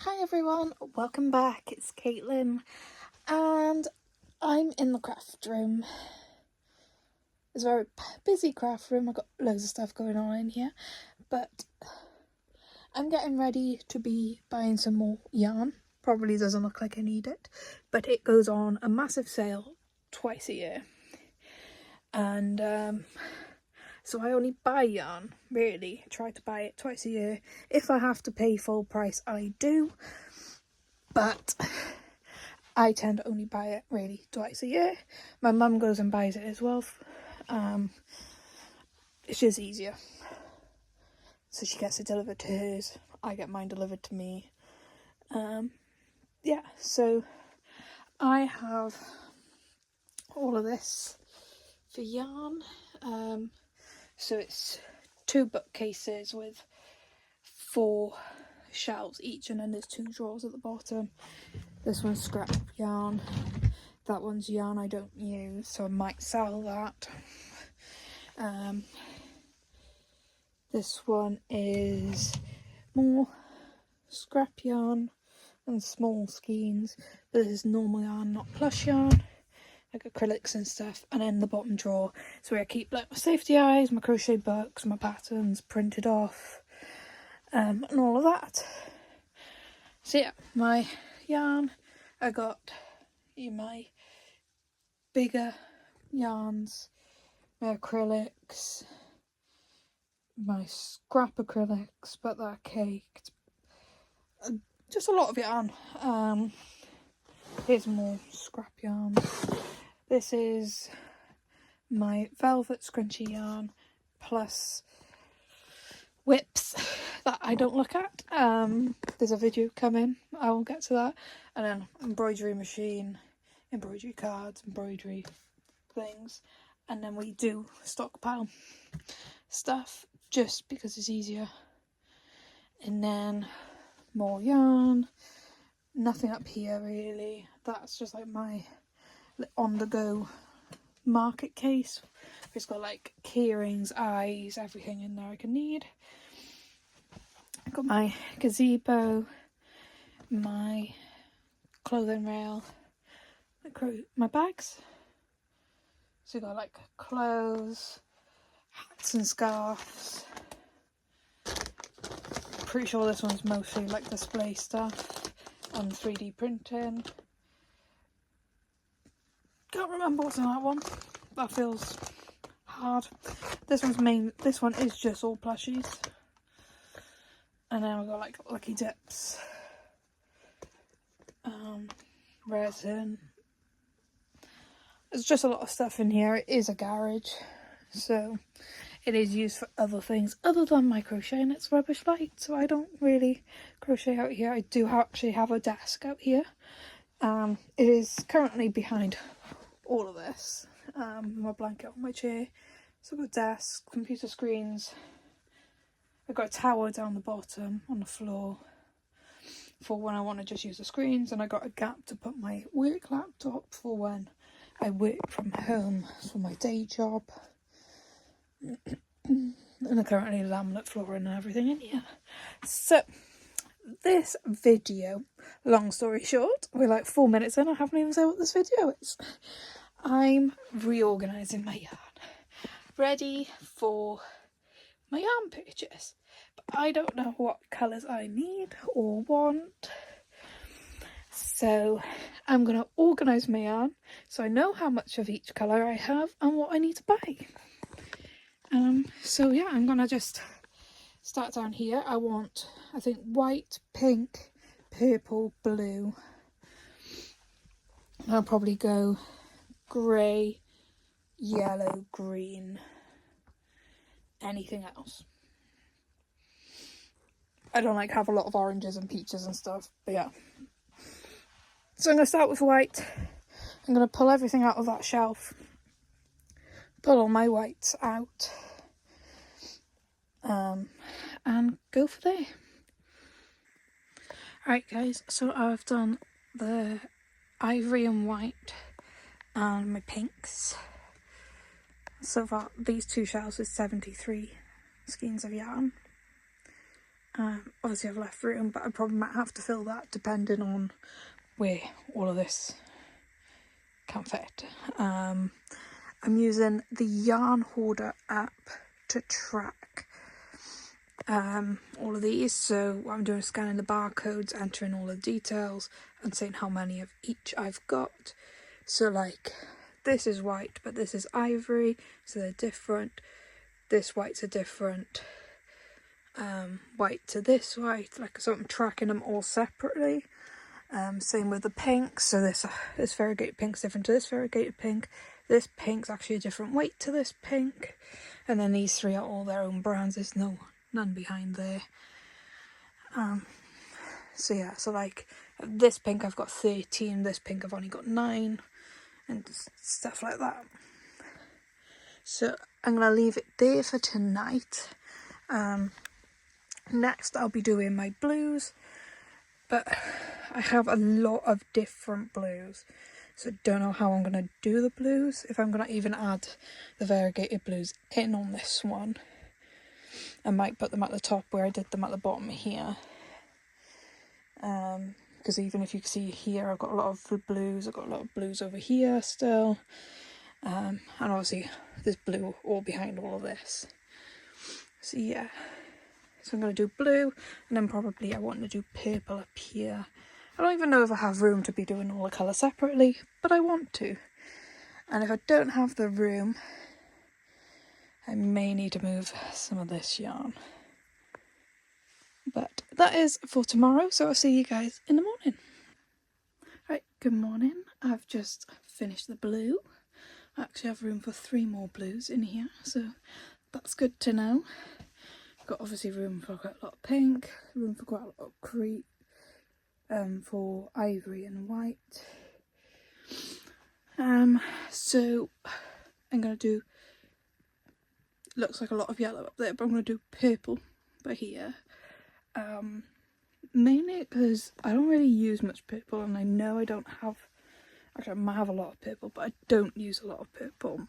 Hi everyone, welcome back. It's Caitlin and I'm in the craft room. It's a very busy craft room. I've got loads of stuff going on in here, but I'm getting ready to be buying some more yarn. Probably doesn't look like I need it, but it goes on a massive sale twice a year. And so I only buy yarn, really. I try to buy it twice a year. If I have to pay full price, I do. But I tend to only buy it really twice a year. My mum goes and buys it as well. It's just easier. So she gets it delivered to hers. I get mine delivered to me. Yeah, so I have all of this for yarn. So it's 2 bookcases with 4 shelves each, and then there's 2 drawers at the bottom. This one's scrap yarn. That one's yarn I don't use, so I might sell that. This one is more scrap yarn and small skeins. This is normal yarn, not plush yarn, like acrylics and stuff. And then the bottom drawer is where I keep like my safety eyes, my crochet books, my patterns printed off, and all of that. So yeah, my yarn, I got my bigger yarns, my acrylics, my scrap acrylics, but they're caked. Just a lot of yarn. Here's more scrap yarn. This is my velvet scrunchy yarn plus whips that I don't look at. There's a video coming, I will get to that. And then embroidery machine, embroidery cards, embroidery things. And then we do stockpile stuff just because it's easier. And then more yarn. Nothing up here really. That's just like my on the go market case. It's got like key rings, eyes, everything in there I can need. I've got my gazebo, my clothing rail, my bags. So you've got like clothes, hats and scarves. Pretty sure this one's mostly like display stuff on 3D printing. Can't remember what's in that one. That feels hard. This one is just all plushies. And then we've got like Lucky Dips, resin. There's just a lot of stuff in here. It is a garage, so it is used for other things other than my crochet, and it's rubbish light, so I don't really crochet out here. I do actually have a desk out here. It is currently behind all of this. My blanket on my chair. So I've got a desk, computer screens. I've got a tower down the bottom on the floor for when I want to just use the screens, and I got a gap to put my work laptop for when I work from home for my day job. And I currently laminate flooring and everything in here. So this video, long story short, we're like 4 minutes in, I haven't even said what this video is. I'm reorganising my yarn, ready for my yarn purchase, but I don't know what colours I need or want. So I'm going to organise my yarn so I know how much of each colour I have and what I need to buy. So yeah, I'm going to just start down here. I want, I think, white, pink, purple, blue. I'll probably go grey, yellow, green, anything else. I don't like have a lot of oranges and peaches and stuff, but yeah. So I'm going to start with white. I'm going to pull everything out of that shelf, pull all my whites out, and go for there. Alright guys, so I've done the ivory and white and my pinks. So far these 2 shelves with 73 skeins of yarn. Obviously I've left room, but I probably might have to fill that depending on where all of this can fit. I'm using the Yarn Hoarder app to track all of these. So what I'm doing is scanning the barcodes, entering all the details and saying how many of each I've got. So like this is white, but this is ivory, so they're different. This whites are different. White to this white, like, so I'm tracking them all separately. Same with the pink, so this variegated pink's different to this variegated pink. This pink's actually a different weight to this pink, and then these three are all their own brands. There's none behind there. So yeah, so like this pink I've got 13, this pink I've only got 9, and stuff like that. So I'm gonna leave it there for tonight. Next I'll be doing my blues, but I have a lot of different blues, so I don't know how I'm going to do the blues, if I'm going to even add the variegated blues in on this one. I might put them at the top where I did them at the bottom here, because even if you can see here, I've got a lot of blues, I've got a lot of blues over here still, and obviously there's blue all behind all of this. So yeah. So I'm going to do blue, and then probably I want to do purple up here. I don't even know if I have room to be doing all the colours separately, but I want to. And if I don't have the room, I may need to move some of this yarn. But that is for tomorrow, so I'll see you guys in the morning. Right, good morning. I've just finished the blue. I actually have room for 3 more blues in here, so that's good to know. Got obviously room for quite a lot of pink, room for quite a lot of crepe, for ivory and white. So I'm gonna do, looks like a lot of yellow up there, but I'm gonna do purple by here. Mainly because I don't really use much purple, and I know I don't have, actually I might have a lot of purple, but I don't use a lot of purple.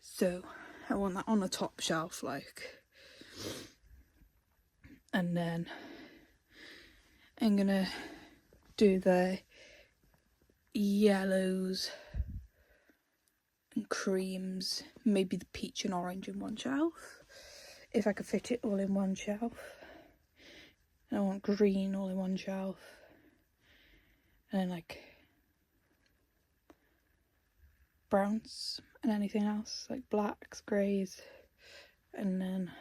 So I want that on the top shelf, like, and then I'm gonna do the yellows and creams, maybe the peach and orange in one shelf, if I could fit it all in one shelf. And I want green all in one shelf, and then like browns and anything else, like blacks, greys, and then,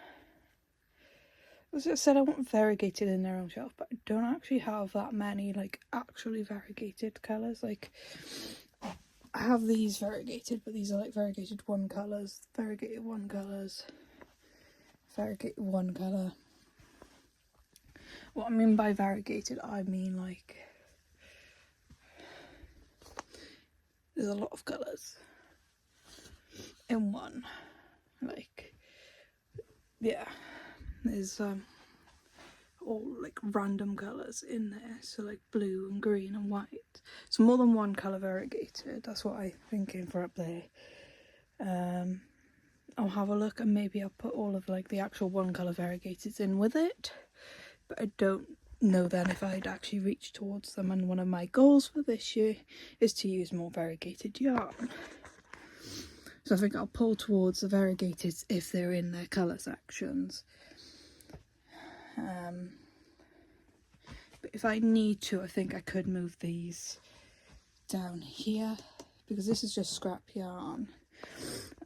as I said, I want variegated in their own shelf, but I don't actually have that many like actually variegated colours. Like I have these variegated, but these are like variegated one colours, variegated one colours, variegated one colour. What I mean by variegated, I mean like there's a lot of colours in one. Like, yeah, there's all like random colours in there, so like blue and green and white, so more than one colour variegated. That's what I'm thinking for up there. I'll have a look, and maybe I'll put all of like the actual one colour variegateds in with it, but I don't know then if I'd actually reach towards them, and one of my goals for this year is to use more variegated yarn. So I think I'll pull towards the variegateds if they're in their colour sections. But if I need to, I think I could move these down here, because this is just scrap yarn.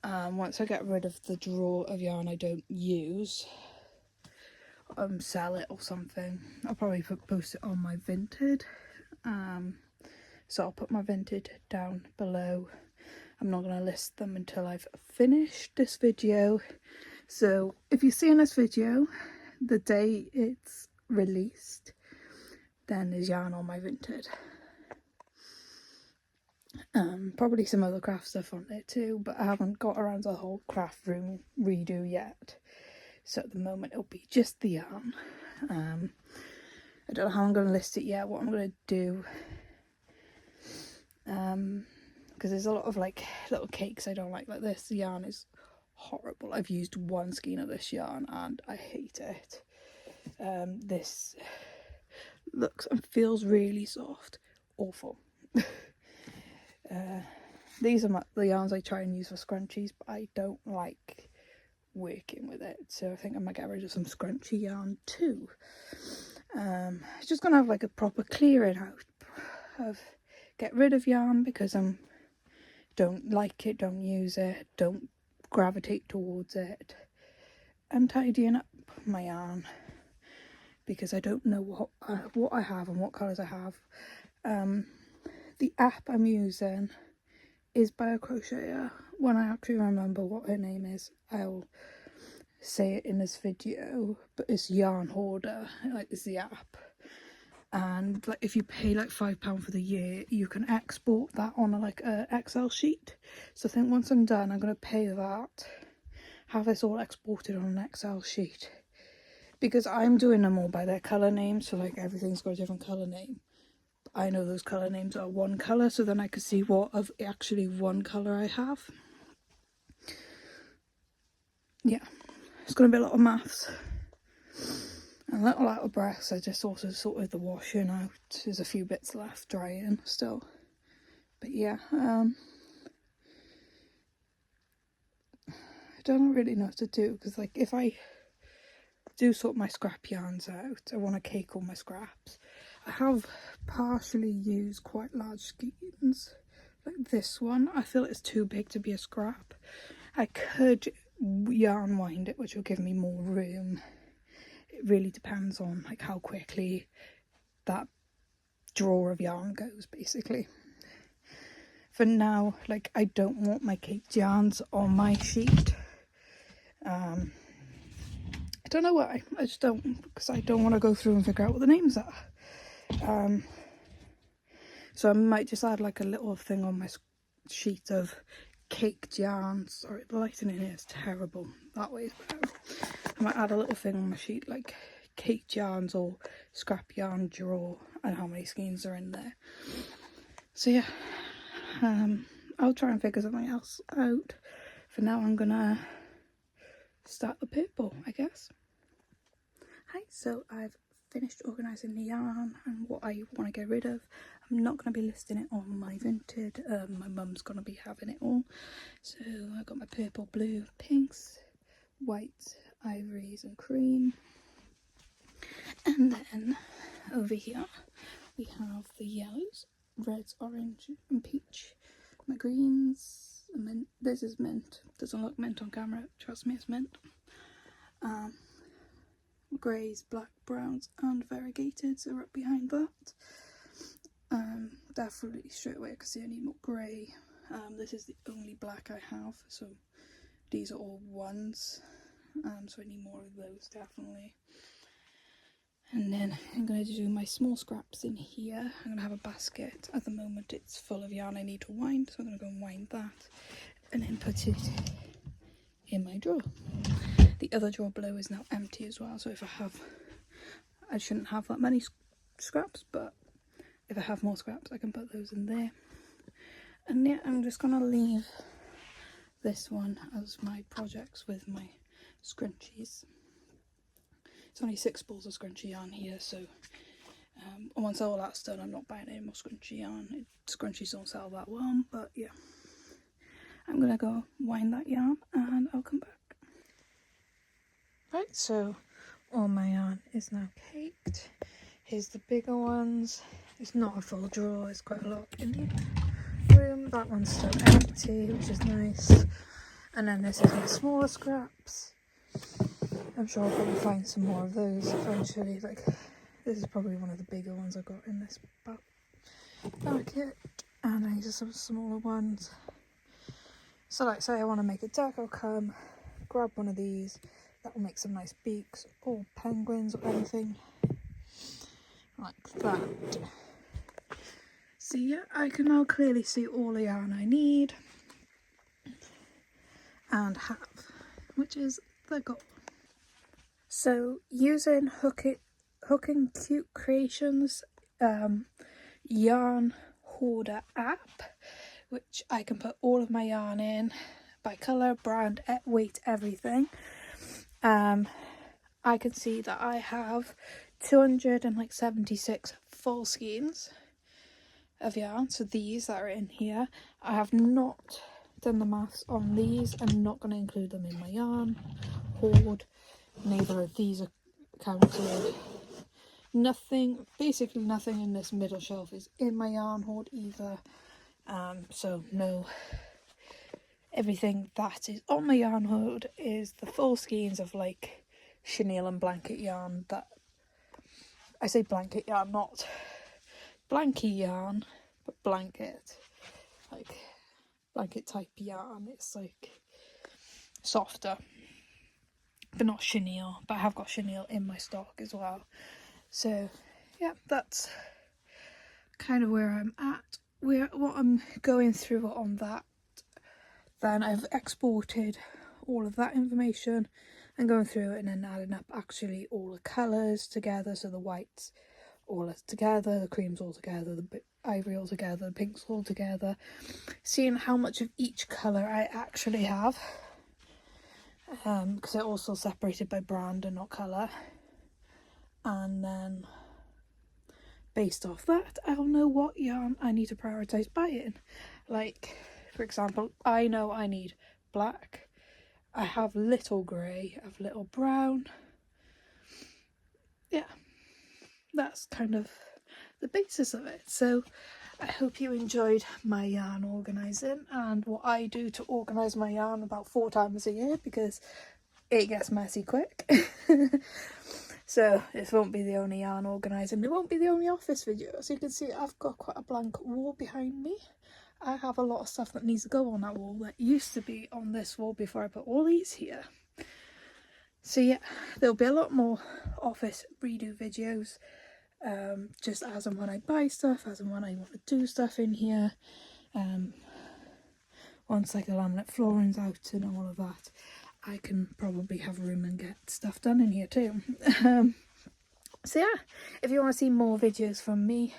Once I get rid of the drawer of yarn I don't use, sell it or something, I'll probably post it on my Vinted. So I'll put my Vinted down below. I'm not going to list them until I've finished this video. So if you're seeing this video the day it's released, then there's yarn on my Vinted. Probably some other craft stuff on there too, but I haven't got around to the whole craft room redo yet. So at the moment it'll be just the yarn. I don't know how I'm going to list it yet, what I'm going to do. Because there's a lot of like little cakes I don't like this. The yarn is horrible. I've used one skein of this yarn and I hate it. This looks and feels really soft. Awful. These are the yarns I try and use for scrunchies, but I don't like working with it, so I think I might get rid of some scrunchy yarn too. It's just gonna have like a proper clearing out of get rid of yarn because I don't like it, don't use it, don't gravitate towards it, and tidying up my yarn because I don't know what I have and what colours I have. The app I'm using is by a crocheter. When I actually remember what her name is, I'll say it in this video, but it's Yarn Hoarder, like it's the app. And like if you pay like £5 for the year, you can export that on like a Excel sheet. So I think once I'm done, I'm going to pay that, have this all exported on an Excel sheet, because I'm doing them all by their colour names, so like everything's got a different colour name. I know those colour names are one colour, so then I can see what of actually one colour I have. Yeah, it's going to be a lot of maths. I'm a little out of breath, so I just also sorted the washing out. There's a few bits left drying still. But yeah, I don't really know what to do, because like if I do sort my scrap yarns out, I want to cake all my scraps. I have partially used quite large skeins, like this one. I feel it's too big to be a scrap. I could yarn wind it, which will give me more room. It really depends on like how quickly that drawer of yarn goes, basically. For now, like I don't want my caked yarns on my sheet. I don't know why, I just don't, because I don't want to go through and figure out what the names are. So I might just add like a little thing on my sheet of caked yarns. Sorry, the lighting in here is terrible. That way is better. I might add a little thing on my sheet like caked yarns or scrap yarn drawer and how many skeins are in there. So yeah, I'll try and figure something else out. For now, I'm gonna start the purple, I guess. Hi, so I've finished organising the yarn and what I want to get rid of. I'm not going to be listing it on my Vinted. My mum's going to be having it all. So I've got my purple, blue, pinks, white, ivories and cream. And then over here we have the yellows, reds, orange and peach. My greens, mint. This is mint. Doesn't look mint on camera, trust me, it's mint. Greys, black, browns and variegateds are up behind that. Definitely straight away I can see I need more grey. This is the only black I have, so these are all ones, so I need more of those definitely. And then I'm going to do my small scraps in here. I'm going to have a basket. At the moment it's full of yarn I need to wind, so I'm going to go and wind that and then put it in my drawer. The other drawer below is now empty as well, so if I shouldn't have that many scraps, but if I have more scraps I can put those in there. And yeah, I'm just going to leave this one as my projects with my scrunchies. It's only 6 balls of scrunchie yarn here, so once all that's done I'm not buying any more scrunchie yarn. Scrunchies don't sell that well, but yeah. I'm going to go wind that yarn and I'll come back. Right, so all my yarn is now caked. Here's the bigger ones. It's not a full drawer, it's quite a lot in the room. That one's still empty, which is nice. And then this is my smaller scraps. I'm sure I'll probably find some more of those eventually. Like, this is probably one of the bigger ones I got in this bucket. And these are some smaller ones. So like say I want to make a deck, I'll come, grab one of these. That will make some nice beaks or penguins or anything like that. So yeah, I can now clearly see all the yarn I need and have, which is the goal. So using Hooking Cute Creations Yarn Hoarder app, which I can put all of my yarn in by colour, brand, weight, everything. I can see that I have 276 full skeins of yarn, so these that are in here. I have not done the maths on these. I'm not going to include them in my yarn hoard. Neither of these are counted. Nothing, basically nothing in this middle shelf is in my yarn hoard either. So no, everything that is on my yarn hoard is the full skeins of like chenille and blanket yarn. That I say blanket yarn, not blanky yarn, but blanket, like blanket type yarn. It's like softer, but not chenille. But I have got chenille in my stock as well. So yeah, that's kind of where I'm at. What I'm going through on that. Then I've exported all of that information and going through it and then adding up actually all the colours together. So the whites all together, the creams all together, the ivory all together, the pinks all together. Seeing how much of each colour I actually have. Because they're also separated by brand and not colour. And then based off that, I'll know what yarn I need to prioritise buying. Like, for example, I know I need black. I have little grey, I have little brown. Yeah, that's kind of the basis of it. So I hope you enjoyed my yarn organising and what I do to organise my yarn about 4 times a year, because it gets messy quick. So this won't be the only yarn organising, it won't be the only office video. As you can see, I've got quite a blank wall behind me. I have a lot of stuff that needs to go on that wall that used to be on this wall before I put all these here. So yeah, there'll be a lot more office redo videos, just as and when I buy stuff, as and when I want to do stuff in here. Once like the laminate flooring's out and all of that, I can probably have room and get stuff done in here too. So yeah, if you want to see more videos from me,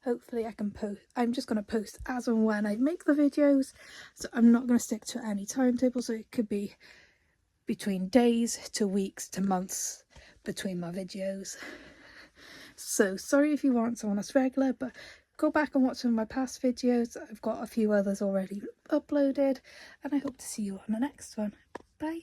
hopefully I can post. I'm just going to post as and when I make the videos, so I'm not going to stick to any timetable, so it could be between days to weeks to months between my videos. So sorry if you want someone that's regular, but go back and watch some of my past videos. I've got a few others already uploaded, and I hope to see you on the next one. Bye.